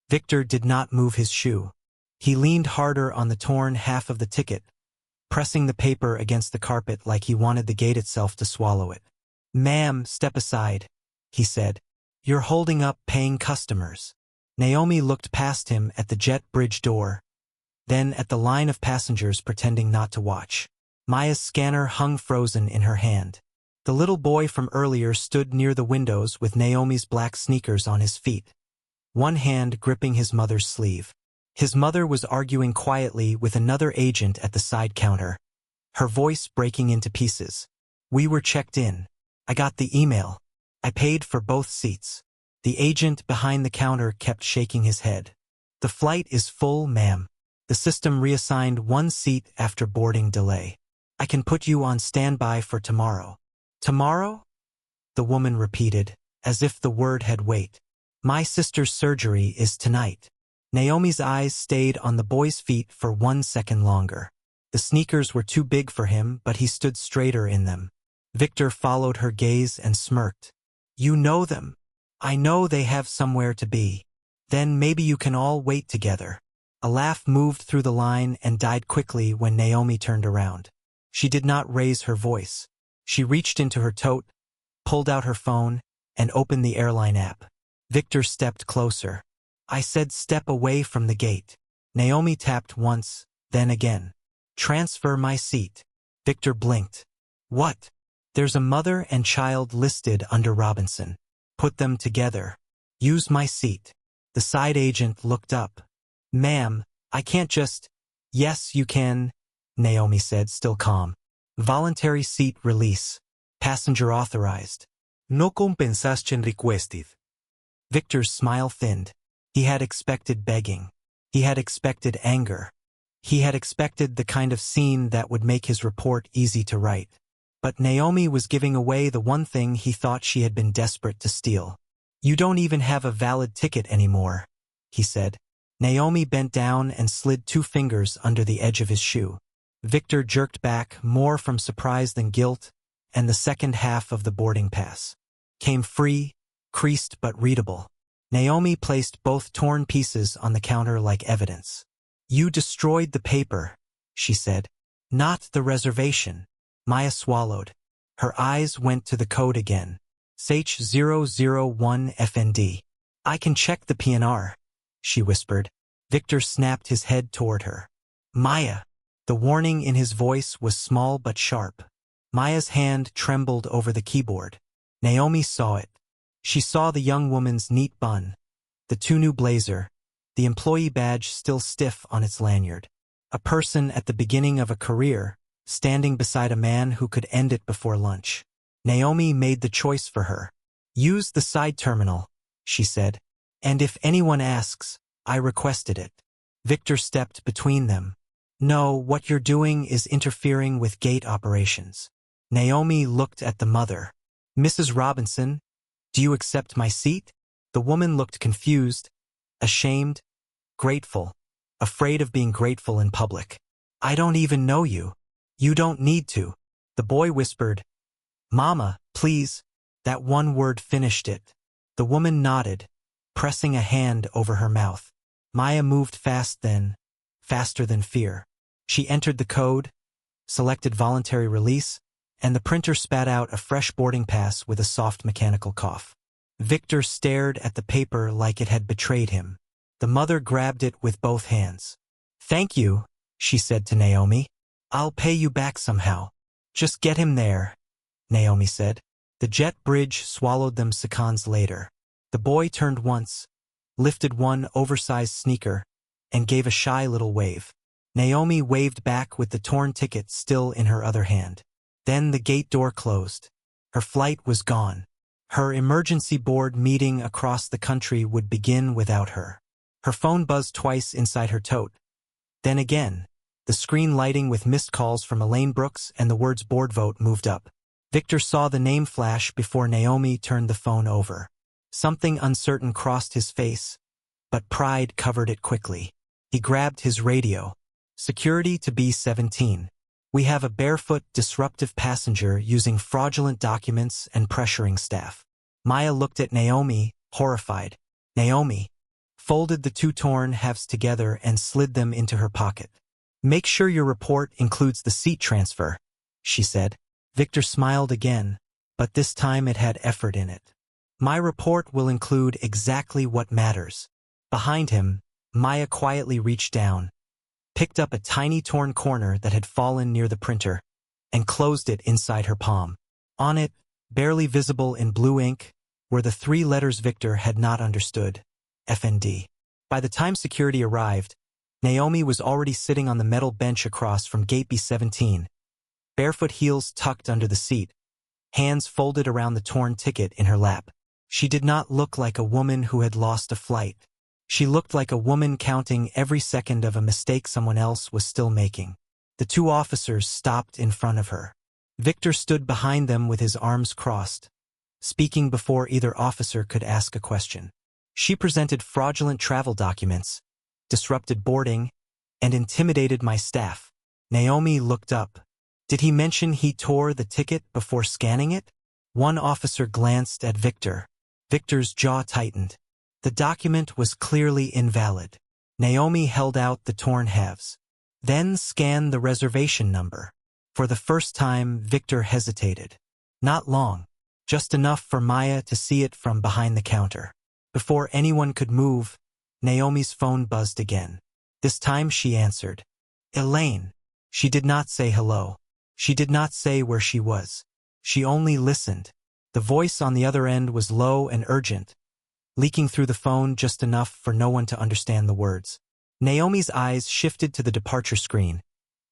Victor did not move his shoe. He leaned harder on the torn half of the ticket, pressing the paper against the carpet like he wanted the gate itself to swallow it. "Ma'am, step aside," he said. "You're holding up paying customers." Naomi looked past him at the jet bridge door, then at the line of passengers pretending not to watch. Maya's scanner hung frozen in her hand. The little boy from earlier stood near the windows with Naomi's black sneakers on his feet, one hand gripping his mother's sleeve. His mother was arguing quietly with another agent at the side counter, her voice breaking into pieces. "We were checked in. I got the email. I paid for both seats." The agent behind the counter kept shaking his head. "The flight is full, ma'am. The system reassigned one seat after boarding delay. I can put you on standby for tomorrow." "Tomorrow?" the woman repeated, as if the word had weight. "My sister's surgery is tonight." Naomi's eyes stayed on the boy's feet for 1 second longer. The sneakers were too big for him, but he stood straighter in them. Victor followed her gaze and smirked. "You know them. I know they have somewhere to be. Then maybe you can all wait together." A laugh moved through the line and died quickly when Naomi turned around. She did not raise her voice. She reached into her tote, pulled out her phone, and opened the airline app. Victor stepped closer. "I said step away from the gate." Naomi tapped once, then again. "Transfer my seat." Victor blinked. "What?" "There's a mother and child listed under Robinson. Put them together. Use my seat." The side agent looked up. "Ma'am, I can't just—" "Yes, you can," Naomi said, still calm. "Voluntary seat release. Passenger authorized. No compensation requested." Victor's smile thinned. He had expected begging. He had expected anger. He had expected the kind of scene that would make his report easy to write. But Naomi was giving away the one thing he thought she had been desperate to steal. "You don't even have a valid ticket anymore," he said. Naomi bent down and slid 2 fingers under the edge of his shoe. Victor jerked back, more from surprise than guilt, and the second half of the boarding pass came free, creased but readable. Naomi placed both torn pieces on the counter like evidence. "You destroyed the paper," she said. "Not the reservation." Maya swallowed. Her eyes went to the code again. SH001FND. "I can check the PNR," she whispered. Victor snapped his head toward her. "Maya." The warning in his voice was small but sharp. Maya's hand trembled over the keyboard. Naomi saw it. She saw the young woman's neat bun, the 2 new blazer, the employee badge still stiff on its lanyard. A person at the beginning of a career, standing beside a man who could end it before lunch. Naomi made the choice for her. "Use the side terminal," she said. "And if anyone asks, I requested it." Victor stepped between them. "No, what you're doing is interfering with gate operations." Naomi looked at the mother. "Mrs. Robinson, do you accept my seat?" The woman looked confused, ashamed, grateful, afraid of being grateful in public. "I don't even know you." "You don't need to." The boy whispered, "Mama, please." That one word finished it. The woman nodded, pressing a hand over her mouth. Maya moved fast then, faster than fear. She entered the code, selected voluntary release, and the printer spat out a fresh boarding pass with a soft mechanical cough. Victor stared at the paper like it had betrayed him. The mother grabbed it with both hands. "Thank you," she said to Naomi. "I'll pay you back somehow." "Just get him there," Naomi said. The jet bridge swallowed them seconds later. The boy turned once, lifted one oversized sneaker, and gave a shy little wave. Naomi waved back with the torn ticket still in her other hand. Then the gate door closed. Her flight was gone. Her emergency board meeting across the country would begin without her. Her phone buzzed twice inside her tote. Then again, the screen lighting with missed calls from Elaine Brooks and the words board vote moved up. Victor saw the name flash before Naomi turned the phone over. Something uncertain crossed his face, but pride covered it quickly. He grabbed his radio. "Security to B-17. We have a Barefoot disruptive passenger using fraudulent documents and pressuring staff." Maya looked at Naomi, horrified. "Naomi, folded the two torn halves together and slid them into her pocket. "Make sure your report includes the seat transfer," she said. Victor smiled again, but this time it had effort in it. "My report will include exactly what matters." Behind him, Maya quietly reached down, picked up a tiny torn corner that had fallen near the printer, and closed it inside her palm. On it, barely visible in blue ink, were the three letters Victor had not understood: FND. By the time security arrived, Naomi was already sitting on the metal bench across from gate B17, barefoot heels tucked under the seat, hands folded around the torn ticket in her lap. She did not look like a woman who had lost a flight. She looked like a woman counting every second of a mistake someone else was still making. The two officers stopped in front of her. Victor stood behind them with his arms crossed, speaking before either officer could ask a question. She presented fraudulent travel documents, disrupted boarding, and intimidated my staff. Naomi looked up. Did he mention he tore the ticket before scanning it? One officer glanced at Victor. Victor's jaw tightened. The document was clearly invalid. Naomi held out the torn halves. Then scanned the reservation number. For the first time, Victor hesitated. Not long, just enough for Maya to see it from behind the counter. Before anyone could move, Naomi's phone buzzed again. This time she answered. Elaine. She did not say hello. She did not say where she was. She only listened. The voice on the other end was low and urgent, leaking through the phone just enough for no one to understand the words. Naomi's eyes shifted to the departure screen,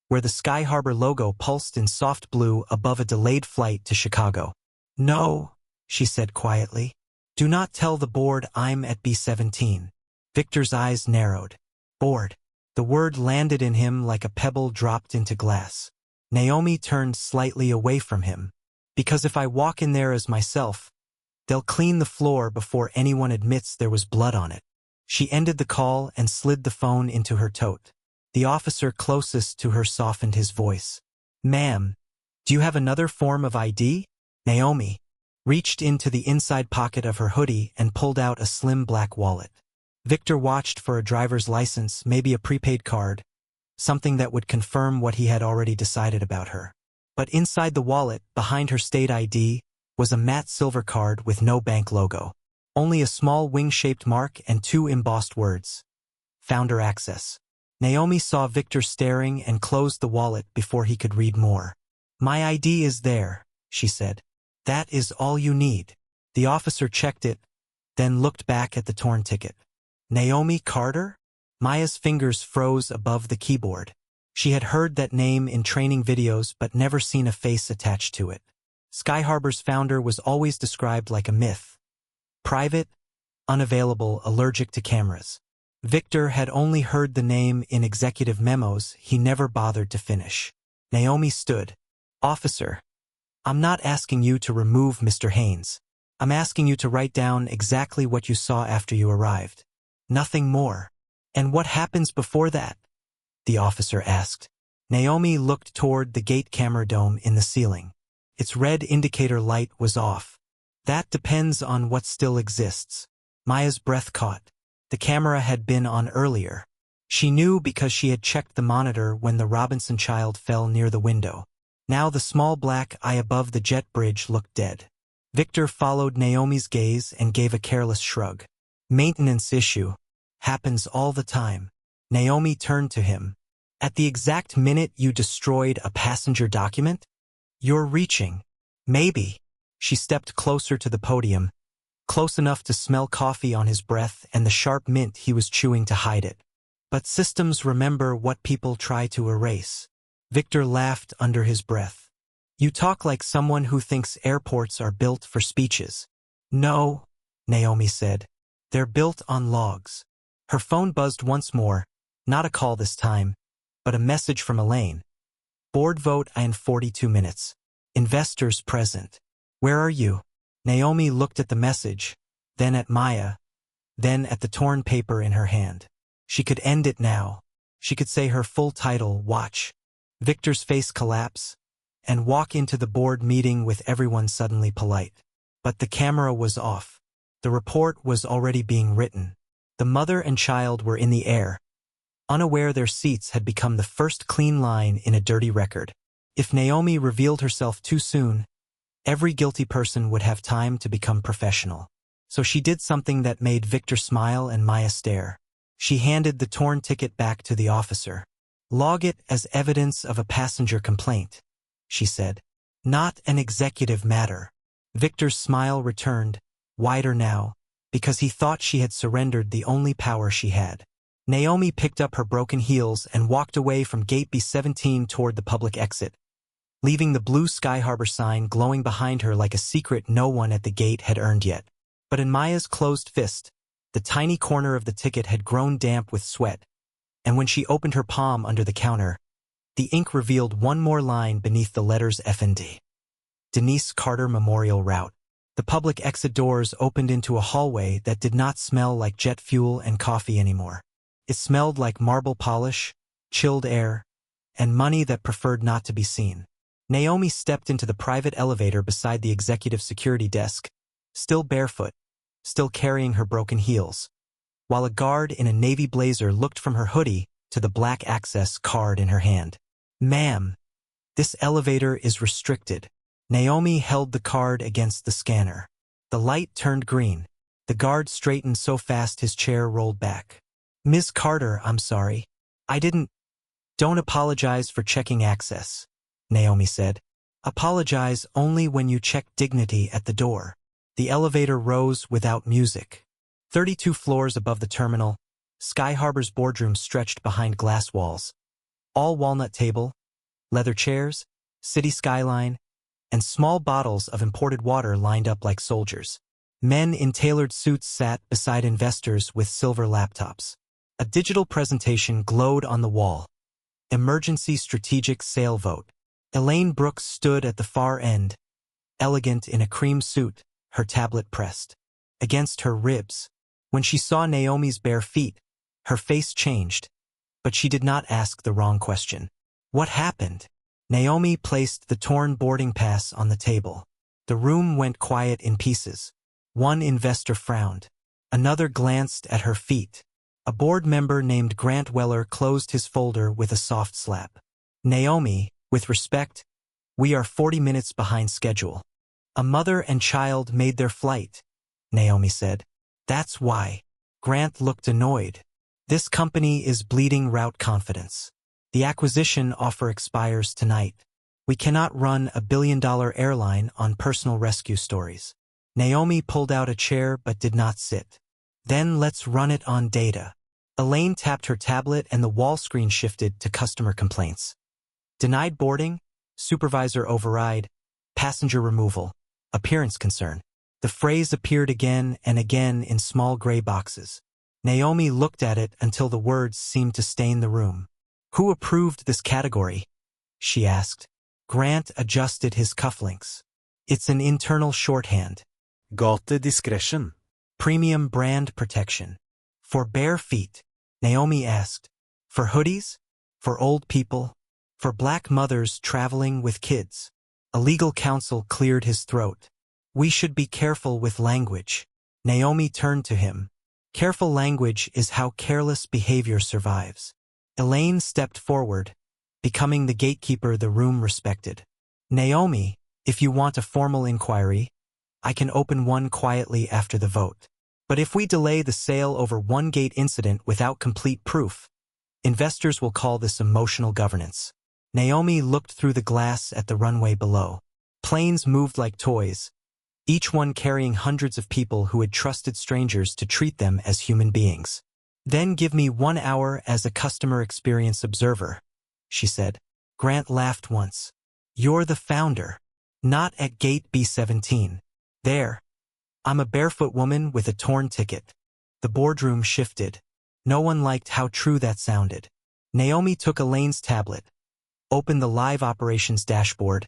where the Sky Harbor logo pulsed in soft blue above a delayed flight to Chicago. No, she said quietly. Do not tell the board I'm at B17. Victor's eyes narrowed. Board. The word landed in him like a pebble dropped into glass. Naomi turned slightly away from him. Because if I walk in there as myself, they'll clean the floor before anyone admits there was blood on it. She ended the call and slid the phone into her tote. The officer closest to her softened his voice. Ma'am, do you have another form of ID? Naomi reached into the inside pocket of her hoodie and pulled out a slim black wallet. Victor watched for a driver's license, maybe a prepaid card, something that would confirm what he had already decided about her. But inside the wallet, behind her state ID, was a matte silver card with no bank logo. Only a small wing-shaped mark and two embossed words. Founder access. Naomi saw Victor staring and closed the wallet before he could read more. My ID is there, she said. That is all you need. The officer checked it, then looked back at the torn ticket. Naomi Carter? Maya's fingers froze above the keyboard. She had heard that name in training videos but never seen a face attached to it. Sky Harbor's founder was always described like a myth. Private, unavailable, allergic to cameras. Victor had only heard the name in executive memos he never bothered to finish. Naomi stood. Officer, I'm not asking you to remove Mr. Haynes. I'm asking you to write down exactly what you saw after you arrived. Nothing more. And what happens before that? The officer asked. Naomi looked toward the gate camera dome in the ceiling. Its red indicator light was off. That depends on what still exists. Maya's breath caught. The camera had been on earlier. She knew because she had checked the monitor when the Robinson child fell near the window. Now the small black eye above the jet bridge looked dead. Victor followed Naomi's gaze and gave a careless shrug. Maintenance issue. Happens all the time. Naomi turned to him. At the exact minute you destroyed a passenger document? You're reaching. Maybe. She stepped closer to the podium, close enough to smell coffee on his breath and the sharp mint he was chewing to hide it. But systems remember what people try to erase. Victor laughed under his breath. You talk like someone who thinks airports are built for speeches. No, Naomi said. They're built on logs. Her phone buzzed once more, not a call this time, but a message from Elaine. Board vote in 42 minutes. Investors present. Where are you? Naomi looked at the message, then at Maya, then at the torn paper in her hand. She could end it now. She could say her full title, Watch. Victor's face collapse, and walk into the board meeting with everyone suddenly polite. But the camera was off. The report was already being written. The mother and child were in the air, unaware their seats had become the first clean line in a dirty record. If Naomi revealed herself too soon, every guilty person would have time to become professional. So she did something that made Victor smile and Maya stare. She handed the torn ticket back to the officer. "Log it as evidence of a passenger complaint," she said. "Not an executive matter." Victor's smile returned, wider now, because he thought she had surrendered the only power she had. Naomi picked up her broken heels and walked away from Gate B17 toward the public exit, leaving the blue Sky Harbor sign glowing behind her like a secret no one at the gate had earned yet. But in Maya's closed fist, the tiny corner of the ticket had grown damp with sweat, and when she opened her palm under the counter, the ink revealed one more line beneath the letters F&D. Denise Carter Memorial Route. The public exit doors opened into a hallway that did not smell like jet fuel and coffee anymore. It smelled like marble polish, chilled air, and money that preferred not to be seen. Naomi stepped into the private elevator beside the executive security desk, still barefoot, still carrying her broken heels, while a guard in a navy blazer looked from her hoodie to the black access card in her hand. "Ma'am, this elevator is restricted." Naomi held the card against the scanner. The light turned green. The guard straightened so fast his chair rolled back. "Ms. Carter, I'm sorry. I didn't—" "Don't apologize for checking access," Naomi said. "Apologize only when you check dignity at the door." The elevator rose without music. 32 floors above the terminal, Sky Harbor's boardroom stretched behind glass walls. All walnut table, leather chairs, city skyline, and small bottles of imported water lined up like soldiers. Men in tailored suits sat beside investors with silver laptops. A digital presentation glowed on the wall. Emergency Strategic Sale Vote. Elaine Brooks stood at the far end, elegant in a cream suit, her tablet pressed against her ribs. When she saw Naomi's bare feet, her face changed, but she did not ask the wrong question. "What happened?" Naomi placed the torn boarding pass on the table. The room went quiet in pieces. One investor frowned. Another glanced at her feet. A board member named Grant Weller closed his folder with a soft slap. "Naomi, with respect, we are 40 minutes behind schedule." "A mother and child made their flight," Naomi said. "That's why." Grant looked annoyed. "This company is bleeding route confidence. The acquisition offer expires tonight. We cannot run a billion-dollar airline on personal rescue stories." Naomi pulled out a chair but did not sit. "Then let's run it on data." Elaine tapped her tablet and the wall screen shifted to customer complaints. Denied boarding, supervisor override, passenger removal, appearance concern. The phrase appeared again and again in small gray boxes. Naomi looked at it until the words seemed to stain the room. "Who approved this category?" she asked. Grant adjusted his cufflinks. "It's an internal shorthand." Gate discretion. "Premium brand protection." "For bare feet?" Naomi asked. "For hoodies? For old people? For black mothers traveling with kids?" A legal counsel cleared his throat. "We should be careful with language." Naomi turned to him. "Careful language is how careless behavior survives." Elaine stepped forward, becoming the gatekeeper the room respected. "Naomi, if you want a formal inquiry, I can open one quietly after the vote. But if we delay the sale over one gate incident without complete proof, investors will call this emotional governance." Naomi looked through the glass at the runway below. Planes moved like toys, each one carrying hundreds of people who had trusted strangers to treat them as human beings. "Then give me 1 hour as a customer experience observer," she said. Grant laughed once. "You're the founder. Not at gate B17. There. I'm a barefoot woman with a torn ticket." The boardroom shifted. No one liked how true that sounded. Naomi took Elaine's tablet, opened the live operations dashboard,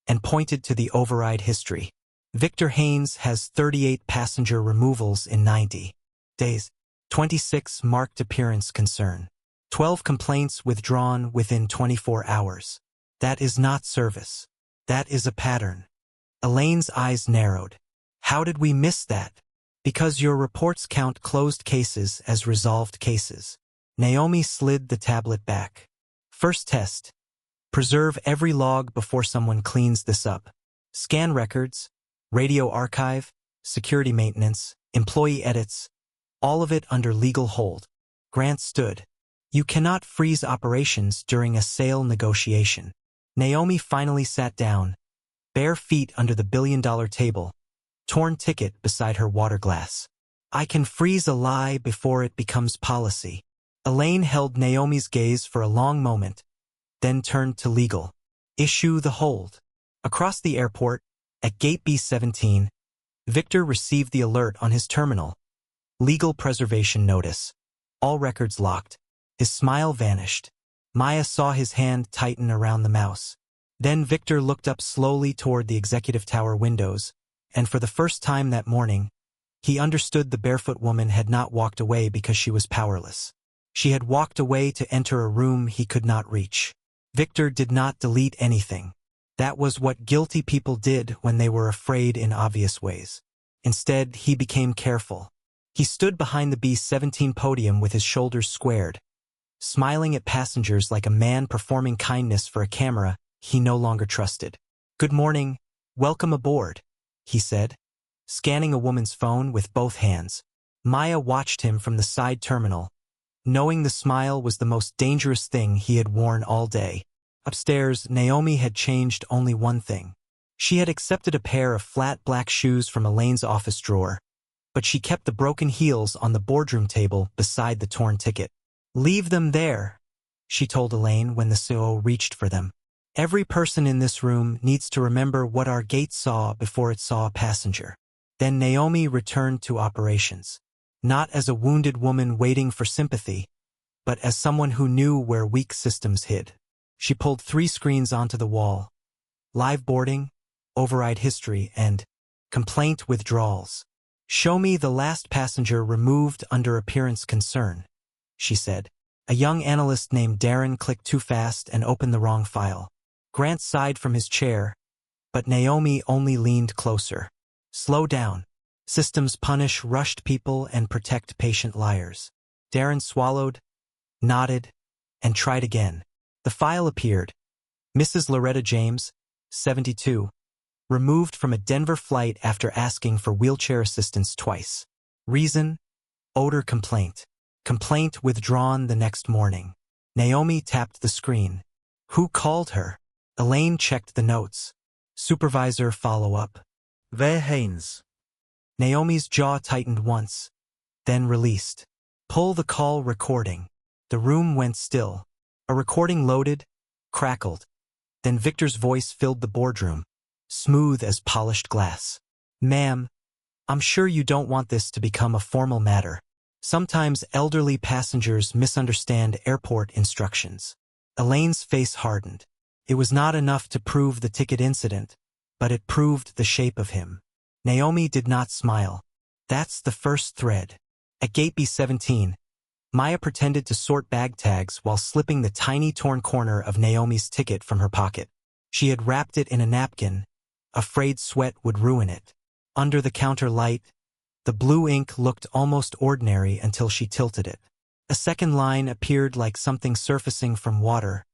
and pointed to the override history. "Victor Haynes has 38 passenger removals in 90 days. 26 marked appearance concern. 12 complaints withdrawn within 24 hours. That is not service. That is a pattern." Elaine's eyes narrowed. "How did we miss that?" Because your reports count closed cases as resolved cases. Naomi slid the tablet back. First test. Preserve every log before someone cleans this up. Scan records, radio archive, security maintenance, employee edits, all of it under legal hold. Grant stood. You cannot freeze operations during a sale negotiation. Naomi finally sat down, bare feet under the billion-dollar table, torn ticket beside her water glass. I can freeze a lie before it becomes policy. Elaine held Naomi's gaze for a long moment, then turned to legal. Issue the hold. Across the airport, at gate B-17, Victor received the alert on his terminal. Legal preservation notice. All records locked. His smile vanished. Maya saw his hand tighten around the mouse. Then Victor looked up slowly toward the executive tower windows, and for the first time that morning, he understood the barefoot woman had not walked away because she was powerless. She had walked away to enter a room he could not reach. Victor did not delete anything. That was what guilty people did when they were afraid in obvious ways. Instead, he became careful. He stood behind the B-17 podium with his shoulders squared, smiling at passengers like a man performing kindness for a camera he no longer trusted. Good morning, welcome aboard, he said, scanning a woman's phone with both hands. Maya watched him from the side terminal, knowing the smile was the most dangerous thing he had worn all day. Upstairs, Naomi had changed only one thing. She had accepted a pair of flat black shoes from Elaine's office drawer, but she kept the broken heels on the boardroom table beside the torn ticket. Leave them there, she told Elaine when the CO reached for them. Every person in this room needs to remember what our gate saw before it saw a passenger. Then Naomi returned to operations, not as a wounded woman waiting for sympathy, but as someone who knew where weak systems hid. She pulled 3 screens onto the wall: live boarding, override history, and complaint withdrawals. Show me the last passenger removed under appearance concern, she said. A young analyst named Darren clicked too fast and opened the wrong file. Grant sighed from his chair, but Naomi only leaned closer. Slow down. Systems punish rushed people and protect patient liars. Darren swallowed, nodded, and tried again. The file appeared. Mrs. Loretta James, 72, removed from a Denver flight after asking for wheelchair assistance twice. Reason: odor complaint. Complaint withdrawn the next morning. Naomi tapped the screen. Who called her? Elaine checked the notes. Supervisor follow-up. Ve Haynes. Naomi's jaw tightened once, then released. Pull the call recording. The room went still. A recording loaded, crackled. Then Victor's voice filled the boardroom, smooth as polished glass. Ma'am, I'm sure you don't want this to become a formal matter. Sometimes elderly passengers misunderstand airport instructions. Elaine's face hardened. It was not enough to prove the ticket incident, but it proved the shape of him. Naomi did not smile. That's the first thread. At gate B-17, Maya pretended to sort bag tags while slipping the tiny torn corner of Naomi's ticket from her pocket. She had wrapped it in a napkin, afraid sweat would ruin it. Under the counter light, the blue ink looked almost ordinary until she tilted it. A second line appeared like something surfacing from water.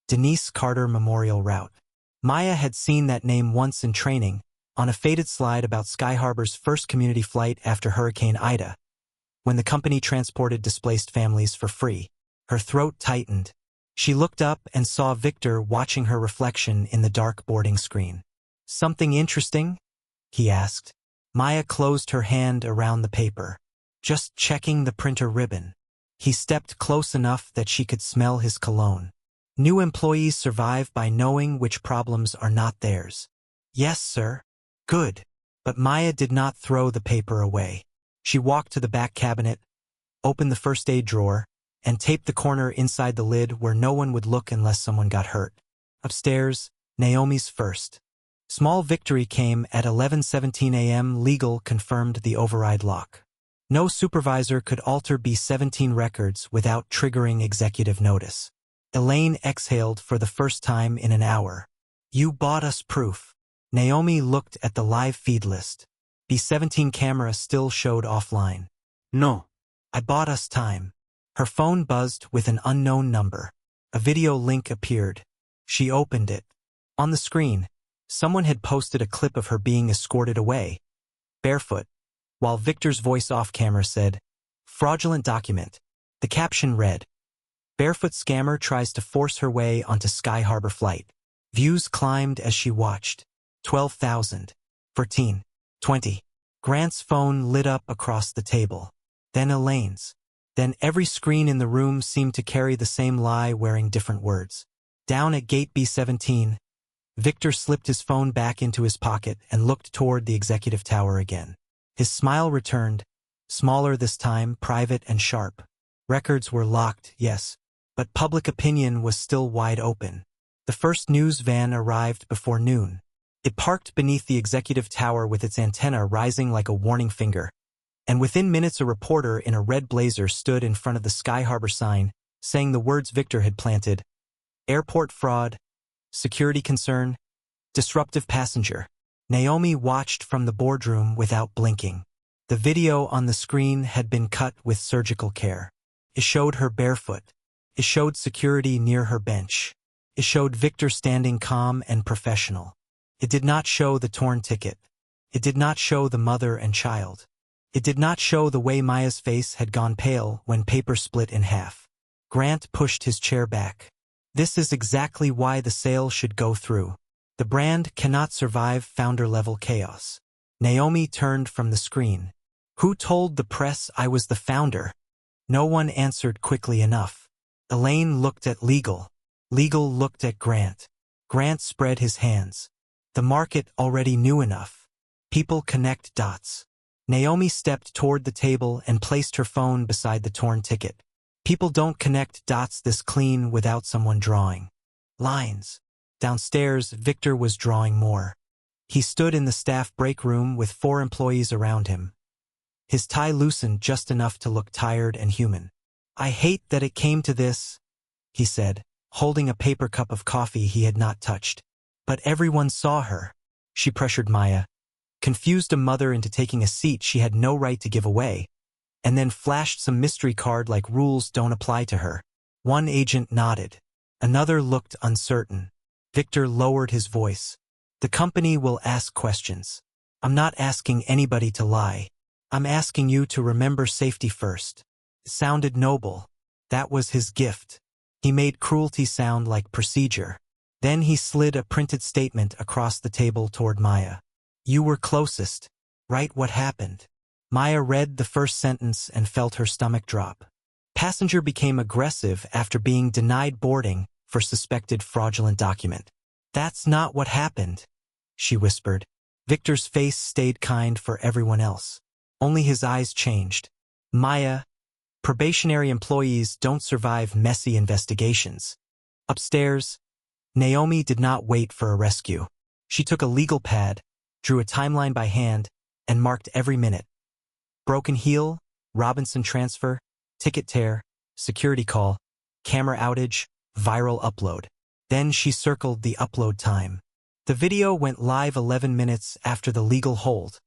Denise Carter Memorial Route. Maya had seen that name once in training, on a faded slide about Sky Harbor's first community flight after Hurricane Ida, when the company transported displaced families for free. Her throat tightened. She looked up and saw Victor watching her reflection in the dark boarding screen. Something interesting? He asked. Maya closed her hand around the paper. Just checking the printer ribbon. He stepped close enough that she could smell his cologne. New employees survive by knowing which problems are not theirs. Yes, sir. Good. But Maya did not throw the paper away. She walked to the back cabinet, opened the first aid drawer, and taped the corner inside the lid where no one would look unless someone got hurt. Upstairs, Naomi's first small victory came at 11:17 a.m. Legal confirmed the override lock. No supervisor could alter B-17 records without triggering executive notice. Elaine exhaled for the first time in an hour. You bought us proof. Naomi looked at the live feed list. B-17 camera still showed offline. No. I bought us time. Her phone buzzed with an unknown number. A video link appeared. She opened it. On the screen, someone had posted a clip of her being escorted away, barefoot, while Victor's voice off camera said, "Fraudulent document." The caption read, "Barefoot scammer tries to force her way onto Sky Harbor flight." Views climbed as she watched. 12,000. 14. 20. Grant's phone lit up across the table. Then Elaine's. Then every screen in the room seemed to carry the same lie wearing different words. Down at gate B-17, Victor slipped his phone back into his pocket and looked toward the executive tower again. His smile returned, smaller this time, private and sharp. Records were locked, yes, but public opinion was still wide open. The first news van arrived before noon. It parked beneath the executive tower with its antenna rising like a warning finger. And within minutes a reporter in a red blazer stood in front of the Sky Harbor sign, saying the words Victor had planted: "Airport fraud, security concern, disruptive passenger." Naomi watched from the boardroom without blinking. The video on the screen had been cut with surgical care. It showed her barefoot. It showed security near her bench. It showed Victor standing calm and professional. It did not show the torn ticket. It did not show the mother and child. It did not show the way Maya's face had gone pale when paper split in half. Grant pushed his chair back. This is exactly why the sale should go through. The brand cannot survive founder-level chaos. Naomi turned from the screen. Who told the press I was the founder? No one answered quickly enough. Elaine looked at Legal. Legal looked at Grant. Grant spread his hands. The market already knew enough. People connect dots. Naomi stepped toward the table and placed her phone beside the torn ticket. People don't connect dots this clean without someone drawing lines. Downstairs, Victor was drawing more. He stood in the staff break room with 4 employees around him. His tie loosened just enough to look tired and human. "I hate that it came to this," he said, holding a paper cup of coffee he had not touched. "But everyone saw her." She pressured Maya, confused a mother into taking a seat she had no right to give away, and then flashed some mystery card like rules don't apply to her. One agent nodded. Another looked uncertain. Victor lowered his voice. "The company will ask questions. I'm not asking anybody to lie. I'm asking you to remember safety first." It sounded noble. That was his gift. He made cruelty sound like procedure. Then he slid a printed statement across the table toward Maya. "You were closest. Write what happened." Maya read the first sentence and felt her stomach drop. Passenger became aggressive after being denied boarding for suspected fraudulent document. "That's not what happened," she whispered. Victor's face stayed kind for everyone else. Only his eyes changed. "Maya, probationary employees don't survive messy investigations." Upstairs, Naomi did not wait for a rescue. She took a legal pad, drew a timeline by hand, and marked every minute. Broken heel, Robinson transfer, ticket tear, security call, camera outage, viral upload. Then she circled the upload time. "The video went live 11 minutes after the legal hold,"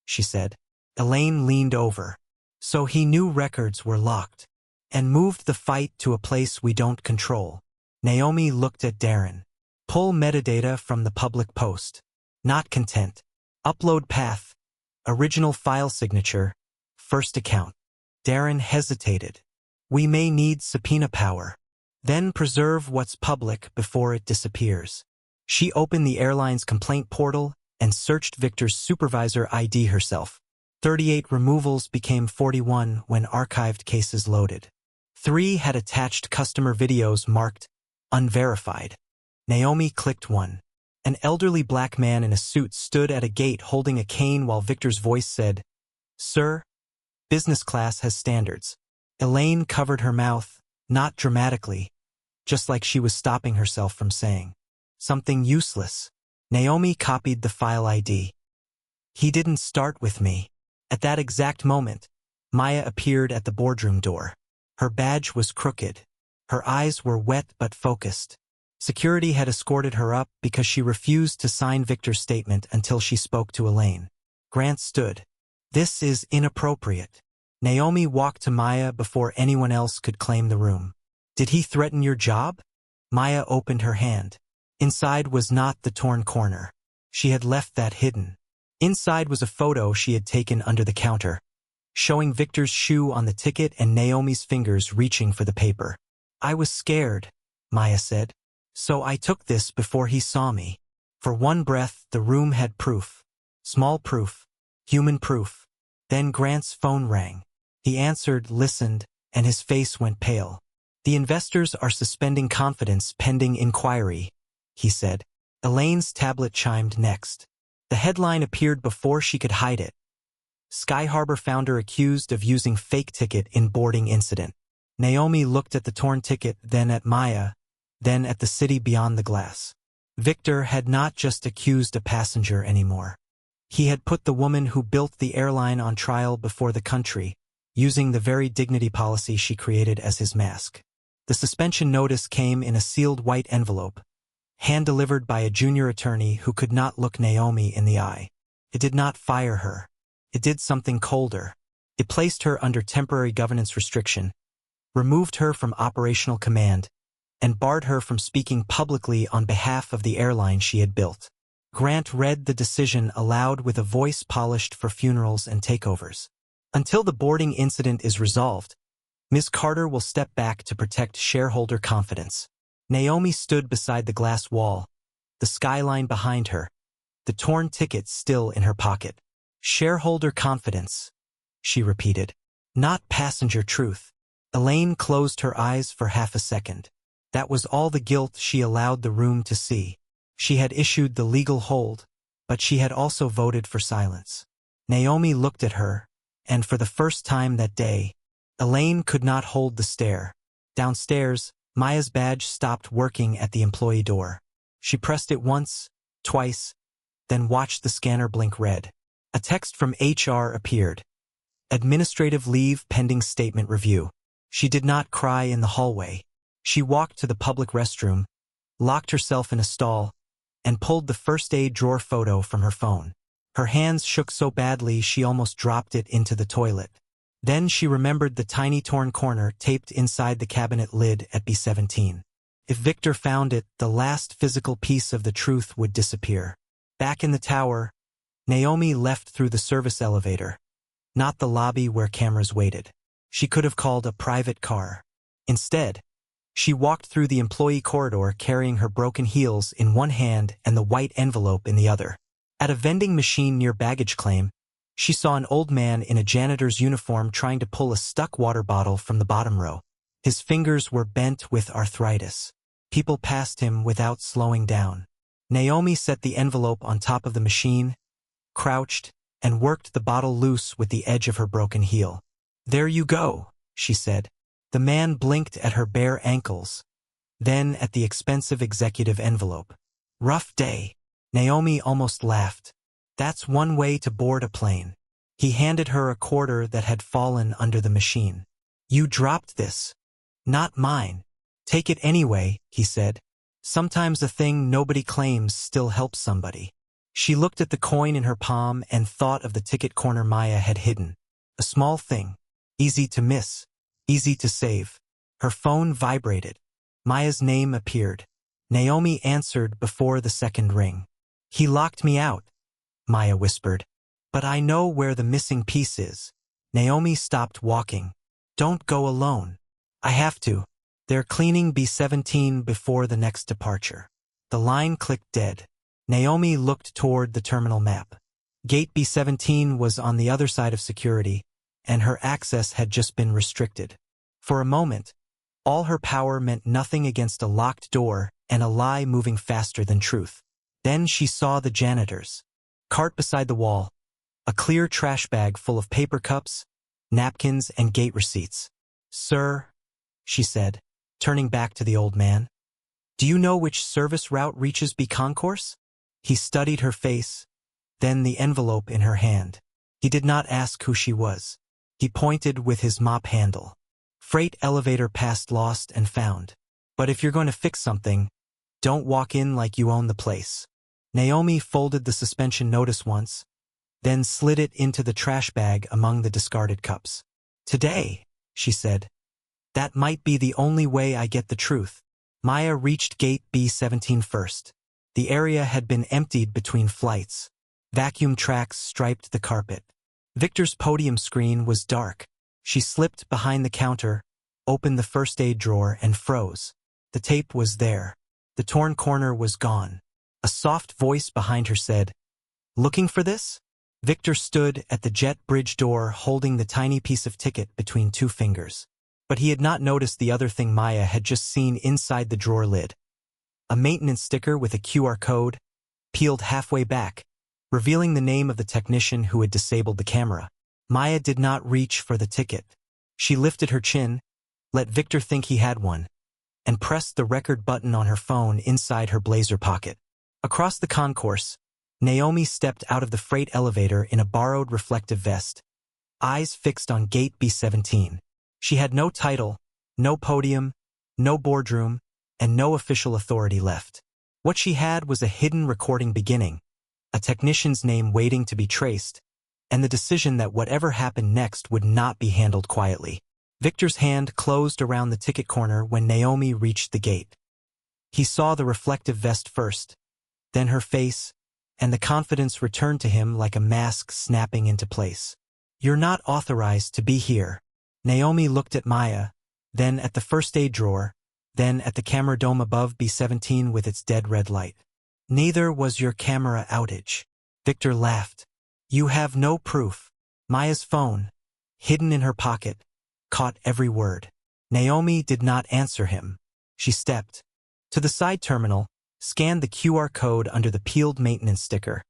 she said. Elaine leaned over. "So he knew records were locked and moved the fight to a place we don't control." Naomi looked at Darren. "Pull metadata from the public post." Not content. "Upload path, original file signature, first account." Darren hesitated. "We may need subpoena power. Then preserve what's public before it disappears." She opened the airline's complaint portal and searched Victor's supervisor ID herself. 38 removals became 41 when archived cases loaded. 3 had attached customer videos marked unverified. Naomi clicked one. An elderly black man in a suit stood at a gate holding a cane while Victor's voice said, "Sir, business class has standards." Elaine covered her mouth, not dramatically, just like she was stopping herself from saying something useless. Naomi copied the file ID. "He didn't start with me." At that exact moment, Maya appeared at the boardroom door. Her badge was crooked. Her eyes were wet but focused. Security had escorted her up because she refused to sign Victor's statement until she spoke to Elaine. Grant stood. This is inappropriate. Naomi walked to Maya before anyone else could claim the room. Did he threaten your job? Maya opened her hand. Inside was not the torn corner. She had left that hidden. Inside was a photo she had taken under the counter, showing Victor's shoe on the ticket and Naomi's fingers reaching for the paper. I was scared, Maya said. So I took this before he saw me. For one breath, the room had proof. Small proof. Human proof. Then Grant's phone rang. He answered, listened, and his face went pale. The investors are suspending confidence pending inquiry, he said. Elaine's tablet chimed next. The headline appeared before she could hide it. Sky Harbor founder accused of using fake ticket in boarding incident. Naomi looked at the torn ticket, then at Maya, then at the city beyond the glass. Victor had not just accused a passenger anymore. He had put the woman who built the airline on trial before the country, using the very dignity policy she created as his mask. The suspension notice came in a sealed white envelope, hand-delivered by a junior attorney who could not look Naomi in the eye. It did not fire her. It did something colder. It placed her under temporary governance restriction, removed her from operational command, and barred her from speaking publicly on behalf of the airline she had built. Grant read the decision aloud with a voice polished for funerals and takeovers. Until the boarding incident is resolved, Ms. Carter will step back to protect shareholder confidence. Naomi stood beside the glass wall, the skyline behind her, the torn ticket still in her pocket. Shareholder confidence, she repeated, not passenger truth. Elaine closed her eyes for half a second. That was all the guilt she allowed the room to see. She had issued the legal hold, but she had also voted for silence. Naomi looked at her, and for the first time that day, Elaine could not hold the stare. Downstairs, Maya's badge stopped working at the employee door. She pressed it once, twice, then watched the scanner blink red. A text from HR appeared. Administrative leave pending statement review. She did not cry in the hallway. She walked to the public restroom, locked herself in a stall, and pulled the first aid drawer photo from her phone. Her hands shook so badly she almost dropped it into the toilet. Then she remembered the tiny torn corner taped inside the cabinet lid at B17. If Victor found it, the last physical piece of the truth would disappear. Back in the tower, Naomi left through the service elevator, not the lobby where cameras waited. She could have called a private car. Instead, she walked through the employee corridor carrying her broken heels in one hand and the white envelope in the other. At a vending machine near baggage claim, she saw an old man in a janitor's uniform trying to pull a stuck water bottle from the bottom row. His fingers were bent with arthritis. People passed him without slowing down. Naomi set the envelope on top of the machine, crouched, and worked the bottle loose with the edge of her broken heel. There you go, she said. The man blinked at her bare ankles, then at the expensive executive envelope. Rough day. Naomi almost laughed. That's one way to board a plane. He handed her a quarter that had fallen under the machine. You dropped this. Not mine. Take it anyway, he said. Sometimes a thing nobody claims still helps somebody. She looked at the coin in her palm and thought of the ticket corner Maya had hidden. A small thing. Easy to miss. Easy to save. Her phone vibrated. Maya's name appeared. Naomi answered before the second ring. He locked me out, Maya whispered. But I know where the missing piece is. Naomi stopped walking. Don't go alone. I have to. They're cleaning B17 before the next departure. The line clicked dead. Naomi looked toward the terminal map. Gate B17 was on the other side of security, and her access had just been restricted. For a moment, all her power meant nothing against a locked door and a lie moving faster than truth. Then she saw the janitors. Cart beside the wall, a clear trash bag full of paper cups, napkins, and gate receipts. Sir, she said, turning back to the old man. Do you know which service route reaches B concourse? He studied her face, then the envelope in her hand. He did not ask who she was. He pointed with his mop handle. Freight elevator past lost and found. But if you're going to fix something, don't walk in like you own the place. Naomi folded the suspension notice once, then slid it into the trash bag among the discarded cups. "Today," she said, "that might be the only way I get the truth." Maya reached gate B17 first. The area had been emptied between flights. Vacuum tracks striped the carpet. Victor's podium screen was dark. She slipped behind the counter, opened the first aid drawer, and froze. The tape was there. The torn corner was gone. A soft voice behind her said, "Looking for this?" Victor stood at the jet bridge door holding the tiny piece of ticket between two fingers. But he had not noticed the other thing Maya had just seen inside the drawer lid. A maintenance sticker with a QR code, peeled halfway back, revealing the name of the technician who had disabled the camera. Maya did not reach for the ticket. She lifted her chin, let Victor think he had one, and pressed the record button on her phone inside her blazer pocket. Across the concourse, Naomi stepped out of the freight elevator in a borrowed reflective vest, eyes fixed on gate B17. She had no title, no podium, no boardroom, and no official authority left. What she had was a hidden recording beginning, a technician's name waiting to be traced, and the decision that whatever happened next would not be handled quietly. Victor's hand closed around the ticket corner when Naomi reached the gate. He saw the reflective vest first, then her face, and the confidence returned to him like a mask snapping into place. "You're not authorized to be here." Naomi looked at Maya, then at the first aid drawer, then at the camera dome above B17 with its dead red light. "Neither was your camera outage." Victor laughed. "You have no proof." Maya's phone, hidden in her pocket, caught every word. Naomi did not answer him. She stepped to the side terminal, scanned the QR code under the peeled maintenance sticker,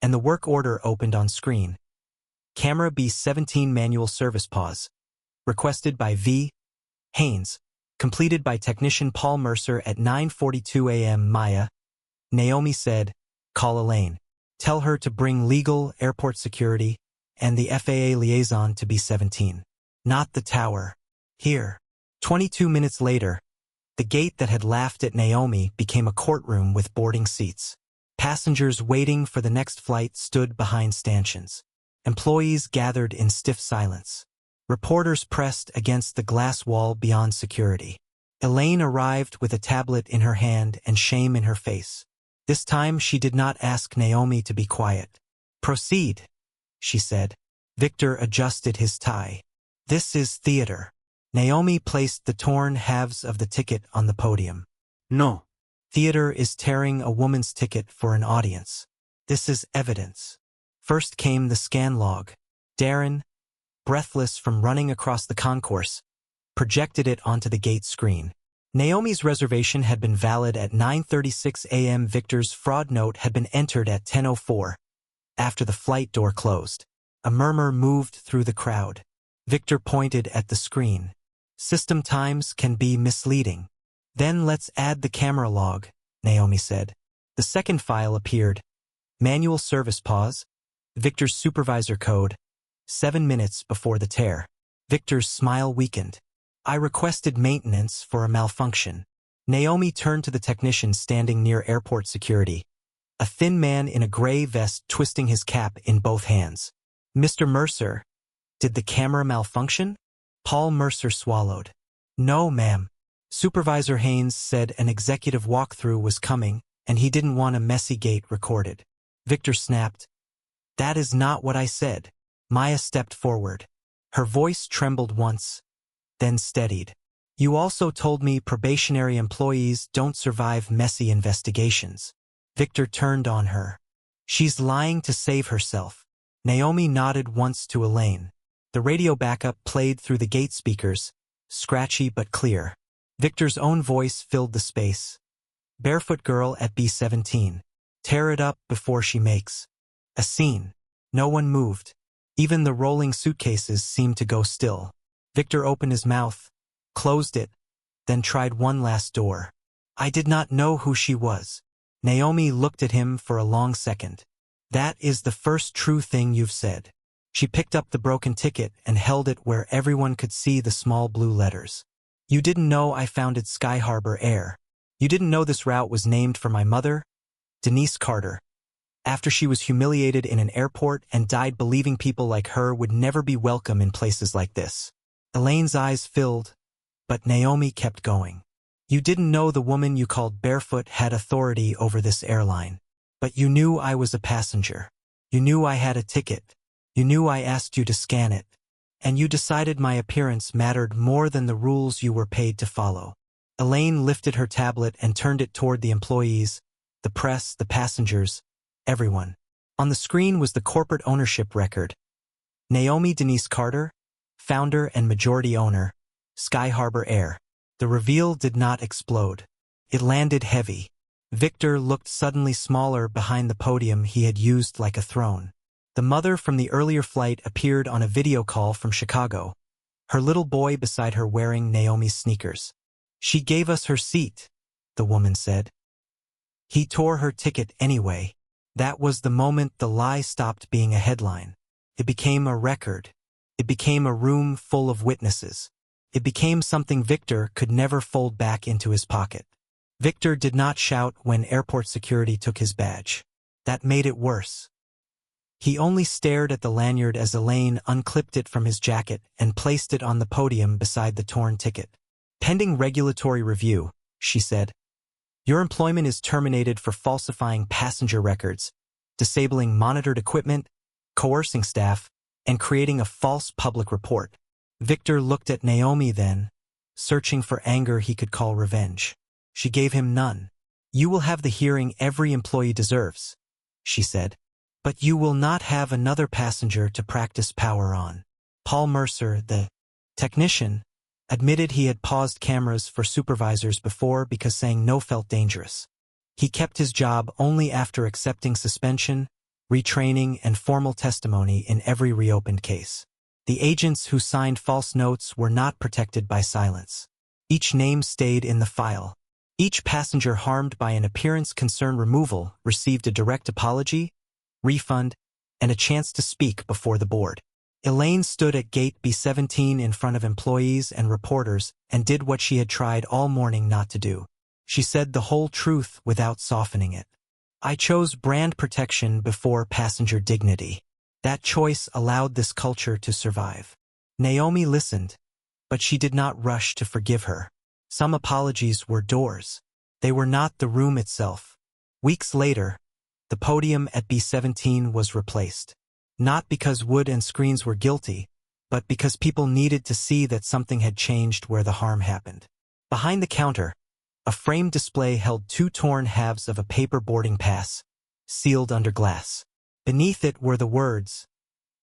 and the work order opened on screen. Camera B17 manual service pause. Requested by V. Haynes. Completed by technician Paul Mercer at 9:42 a.m. Maya. Naomi said, "Call Elaine. Tell her to bring legal, airport security, and the FAA liaison to B17. Not the tower. Here." 22 minutes later, the gate that had laughed at Naomi became a courtroom with boarding seats. Passengers waiting for the next flight stood behind stanchions. Employees gathered in stiff silence. Reporters pressed against the glass wall beyond security. Elaine arrived with a tablet in her hand and shame in her face. This time she did not ask Naomi to be quiet. "Proceed," she said. Victor adjusted his tie. "This is theater." Naomi placed the torn halves of the ticket on the podium. No. "Theater is tearing a woman's ticket for an audience. This is evidence." First came the scan log. Darren, breathless from running across the concourse, projected it onto the gate screen. Naomi's reservation had been valid at 9:36 a.m. Victor's fraud note had been entered at 10:04. After the flight door closed, a murmur moved through the crowd. Victor pointed at the screen. "System times can be misleading." "Then let's add the camera log," Naomi said. The second file appeared. Manual service pause. Victor's supervisor code. 7 minutes before the tear. Victor's smile weakened. "I requested maintenance for a malfunction." Naomi turned to the technician standing near airport security, a thin man in a gray vest twisting his cap in both hands. "Mr. Mercer, did the camera malfunction?" Paul Mercer swallowed. "No, ma'am. Supervisor Haynes said an executive walkthrough was coming, and he didn't want a messy gate recorded." Victor snapped. "That is not what I said." Maya stepped forward. Her voice trembled once, then steadied. "You also told me probationary employees don't survive messy investigations." Victor turned on her. "She's lying to save herself." Naomi nodded once to Elaine. The radio backup played through the gate speakers, scratchy but clear. Victor's own voice filled the space. "Barefoot girl at B17. Tear it up before she makes a scene." No one moved. Even the rolling suitcases seemed to go still. Victor opened his mouth, closed it, then tried one last door. "I did not know who she was." Naomi looked at him for a long second. "That is the first true thing you've said." She picked up the broken ticket and held it where everyone could see the small blue letters. "You didn't know I founded Sky Harbor Air. You didn't know this route was named for my mother, Denise Carter. after she was humiliated in an airport and died believing people like her would never be welcome in places like this. Elaine's eyes filled, but Naomi kept going. You didn't know the woman you called Barefoot had authority over this airline. But you knew I was a passenger. You knew I had a ticket. You knew I asked you to scan it. And you decided my appearance mattered more than the rules you were paid to follow. Elaine lifted her tablet and turned it toward the employees, the press, the passengers, everyone. On the screen was the corporate ownership record. Naomi Denise Carter, founder and majority owner, Sky Harbor Air. The reveal did not explode. It landed heavy. Victor looked suddenly smaller behind the podium he had used like a throne. The mother from the earlier flight appeared on a video call from Chicago, her little boy beside her wearing Naomi's sneakers. She gave us her seat, the woman said. He tore her ticket anyway. That was the moment the lie stopped being a headline. It became a record. It became a room full of witnesses. It became something Victor could never fold back into his pocket. Victor did not shout when airport security took his badge. That made it worse. He only stared at the lanyard as Elaine unclipped it from his jacket and placed it on the podium beside the torn ticket. Pending regulatory review, she said. Your employment is terminated for falsifying passenger records, disabling monitored equipment, coercing staff, and creating a false public report. Victor looked at Naomi then, searching for anger he could call revenge. She gave him none. You will have the hearing every employee deserves, she said. But you will not have another passenger to practice power on. Paul Mercer, the technician, admitted he had paused cameras for supervisors before because saying no felt dangerous. He kept his job only after accepting suspension, retraining, and formal testimony in every reopened case. The agents who signed false notes were not protected by silence. Each name stayed in the file. Each passenger harmed by an appearance concern removal received a direct apology, refund, and a chance to speak before the board. Elaine stood at gate B17 in front of employees and reporters and did what she had tried all morning not to do. She said the whole truth without softening it. I chose brand protection before passenger dignity. That choice allowed this culture to survive. Naomi listened, but she did not rush to forgive her. Some apologies were doors. They were not the room itself. Weeks later, the podium at B17 was replaced. Not because wood and screens were guilty, but because people needed to see that something had changed where the harm happened. Behind the counter, a framed display held two torn halves of a paper boarding pass, sealed under glass. Beneath it were the words,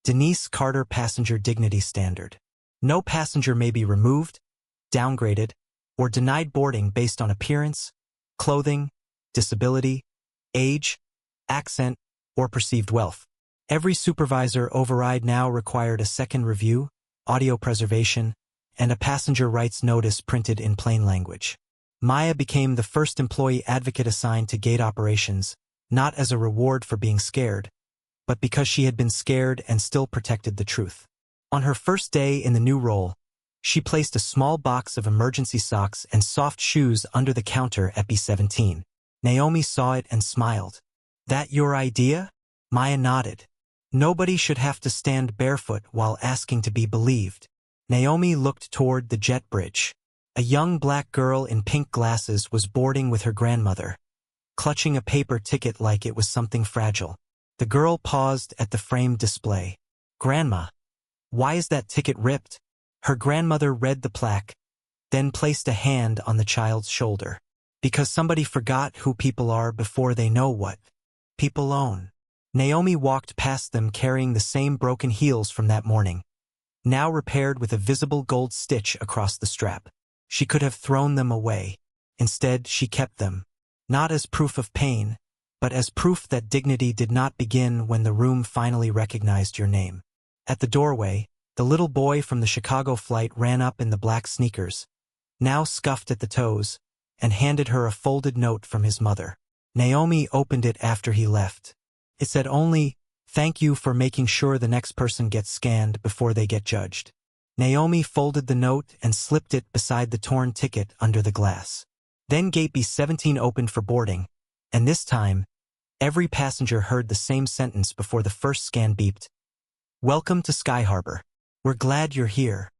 Denise Carter Passenger Dignity Standard. No passenger may be removed, downgraded, or denied boarding based on appearance, clothing, disability, age, accent, or perceived wealth. Every supervisor override now required a second review, audio preservation, and a passenger rights notice printed in plain language. Maya became the first employee advocate assigned to gate operations, not as a reward for being scared, but because she had been scared and still protected the truth. On her first day in the new role, she placed a small box of emergency socks and soft shoes under the counter at B17. Naomi saw it and smiled. That your idea? Maya nodded. Nobody should have to stand barefoot while asking to be believed. Naomi looked toward the jet bridge. A young black girl in pink glasses was boarding with her grandmother, clutching a paper ticket like it was something fragile. The girl paused at the framed display. Grandma, why is that ticket ripped? Her grandmother read the plaque, then placed a hand on the child's shoulder. Because somebody forgot who people are before they know what people own. Naomi walked past them carrying the same broken heels from that morning, now repaired with a visible gold stitch across the strap. She could have thrown them away. Instead, she kept them, not as proof of pain, but as proof that dignity did not begin when the room finally recognized your name. At the doorway, the little boy from the Chicago flight ran up in the black sneakers, now scuffed at the toes, and handed her a folded note from his mother. Naomi opened it after he left. It said only, "Thank you for making sure the next person gets scanned before they get judged." Naomi folded the note and slipped it beside the torn ticket under the glass. Then gate B17 opened for boarding, and this time, Every passenger heard the same sentence before the first scan beeped. Welcome to Sky Harbor. We're glad you're here.